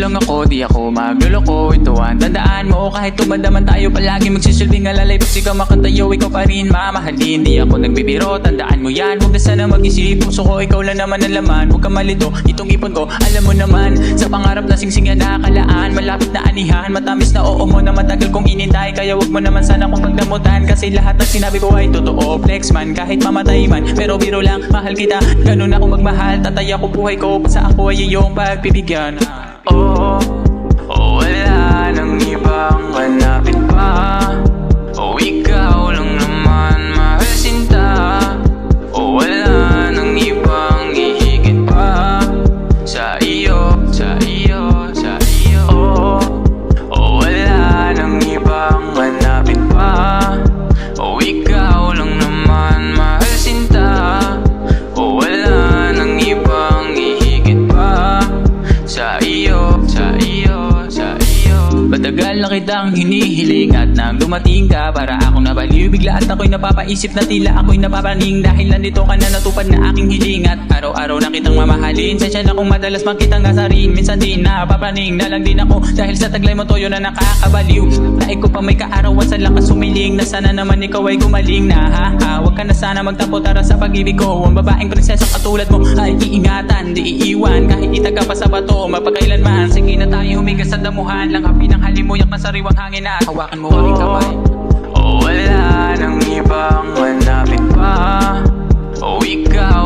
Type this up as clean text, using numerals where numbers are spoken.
lang ako, di ako magluloko. Ito ang tandaan mo, kahit tumadaman tayo palagi magsisilbing alalay. Pag ikaw makatayo, ikaw pa rin mamahalin. Di ako nagbibiro, tandaan mo yan. Huwag na sana mag-isip, puso ko ikaw lang naman ang laman. Huwag ka malito, itong ipon ko, alam mo naman. Sa pangarap na singsingan na kalaan, malapit na anihan, matamis na oo mo na matagal kong inintay. Kaya huwag mo naman sana kong pagdamutan, kasi lahat ng sinabi ko ay totoo. Flex man, kahit mamatay man, pero biro lang, mahal kita. Ganun ako magmahal, tatay ako buhay ko. Basta ako ay iyong pagbibigyan. Oh, oh, wala nang ibang hanapin pa. Oh, ikaw lang naman mahal sinta. Oh, wala nang ibang hihigit pa sa iyo, sa iyo, sa iyo. Oh, oh, wala nang ibang hanapin pa. Oh, ikaw lang naman mahal sinta. Oh, wala nang ibang hihigit pa sa iyo, sa iyo, sa iyo. Matagal na kitang hinihiling at nang dumating ka, para akong nabaliw bigla at ako'y napapaisip na tila ako'y napapaning. Dahil nandito ka na natupad na aking hiling at araw-araw na kitang mamahalin. Sensya na kung madalas makitang asarin, minsan din napapaning na lang din ako. Dahil sa taglay mo toyo na nakakabaliw. Dahil ko pa may kaarawan sa lakas sumiling, na sana naman ikaw ay gumaling na ha. Huwag ka na sana magtapo, tara sa pag-ibig ko. Ang babaeng prinsesa katulad mo ay iingatan, di iiwan. Kahit itaga pa sa bato, mapagkailanman. Sige na tayo humigas sa damuhan, lang kapi ng halimuyak na sariwang hangin na hawakan mo aking kamay. Oh, wala nang ibang hanapin pa. Oh, ikaw